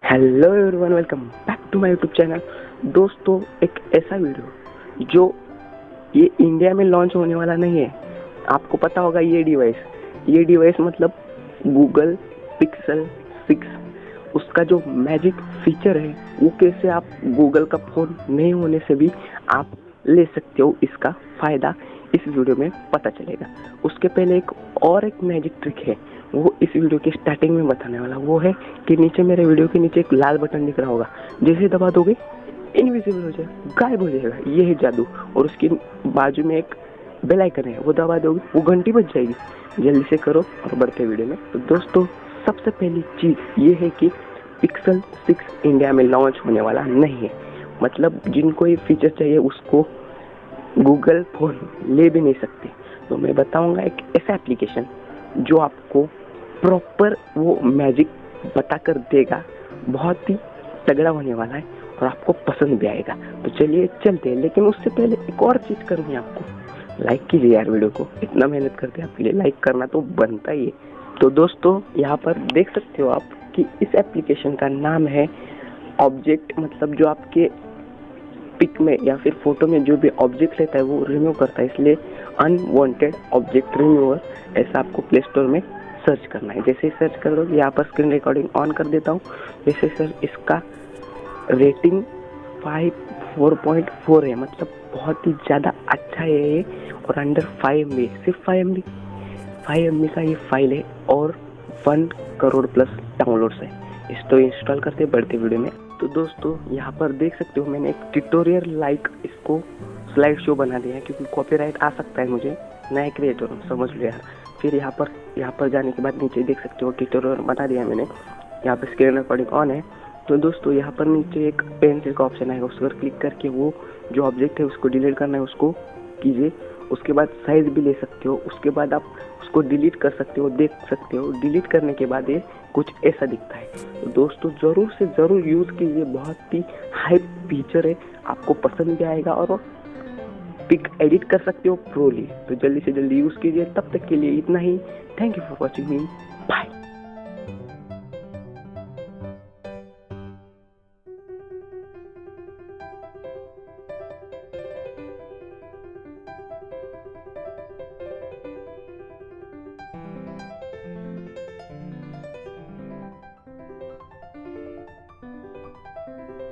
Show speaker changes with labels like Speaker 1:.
Speaker 1: Hello everyone, welcome back to my YouTube channel. दोस्तों, एक ऐसा वीडियो जो ये इंडिया में लॉन्च होने वाला नहीं है। आपको पता होगा ये डिवाइस मतलब गूगल पिक्सल 6, उसका जो मैजिक फीचर है वो कैसे आप गूगल का फ़ोन नहीं होने से भी आप ले सकते हो, इसका फ़ायदा इस वीडियो में पता चलेगा। उसके पहले एक मैजिक ट्रिक है, वो इस वीडियो की स्टार्टिंग में बताने वाला। वो है कि नीचे मेरे वीडियो के नीचे एक लाल बटन दिख रहा होगा, जैसे दबा दोगे इनविजिबल हो जाएगा, गायब हो जाएगा। ये है जादू। और उसकी बाजू में एक बेल आइकन है, वो दबा दोगे वो घंटी बज जाएगी। जल्दी से करो और बढ़ते वीडियो में। तो दोस्तों, सबसे पहली चीज़ ये है कि पिक्सल 6 इंडिया में लॉन्च होने वाला नहीं है। मतलब जिनको ये फीचर चाहिए उसको गूगल फोन ले भी नहीं सकते। तो मैं बताऊंगा एक ऐसा एप्लीकेशन जो आपको प्रॉपर वो मैजिक बता कर देगा। बहुत ही तगड़ा होने वाला है और आपको पसंद भी आएगा। तो चलिए चलते हैं, लेकिन उससे पहले एक और चीज़ करनी है आपको। लाइक कीजिए यार वीडियो को, इतना मेहनत करते हैं आपके लिए, लाइक करना तो बनता ही है। तो दोस्तों, यहाँ पर देख सकते हो आप कि इस एप्लीकेशन का नाम है ऑब्जेक्ट। मतलब जो आपके पिक में या फिर फोटो में जो भी ऑब्जेक्ट लेता है वो रिमूव करता है, इसलिए अनवांटेड ऑब्जेक्ट रिमूवर ऐसा आपको प्ले स्टोर में सर्च करना है। जैसे सर्च कर दो, यहाँ पर स्क्रीन रिकॉर्डिंग ऑन कर देता हूँ। जैसे सर इसका रेटिंग 4.4 है, मतलब बहुत ही ज़्यादा अच्छा है ये। और अंडर 5 MB, सिर्फ 5 MB का ये फाइल है और 1 करोड़ प्लस डाउनलोड्स है। इसको इंस्टॉल करते बढ़ते वीडियो में। तो दोस्तों, यहाँ पर देख सकते हो मैंने एक ट्यूटोरियल लाइक इसको स्लाइड शो बना दिया है, क्योंकि कॉपीराइट आ सकता है। मुझे नया क्रिएटर हूँ, समझ लो यार। फिर यहाँ पर जाने के बाद नीचे देख सकते हो ट्यूटोरियल बना दिया मैंने। यहाँ पर स्क्रीन रिकॉर्डिंग ऑन है। तो दोस्तों, यहाँ पर नीचे एक पेंसिल का ऑप्शन आएगा, उस पर क्लिक करके वो जो ऑब्जेक्ट है उसको डिलीट करना है, उसको कीजिए। उसके बाद साइज भी ले सकते हो। उसके बाद आप उसको डिलीट कर सकते हो, देख सकते हो। डिलीट करने के बाद ये कुछ ऐसा दिखता है। तो दोस्तों, ज़रूर से ज़रूर यूज़ कीजिए, बहुत ही हाई फीचर है, आपको पसंद भी आएगा और पिक एडिट कर सकते हो प्रोली। तो जल्दी से जल्दी यूज़ कीजिए। तब तक के लिए इतना ही। Thank you for watching me, bye.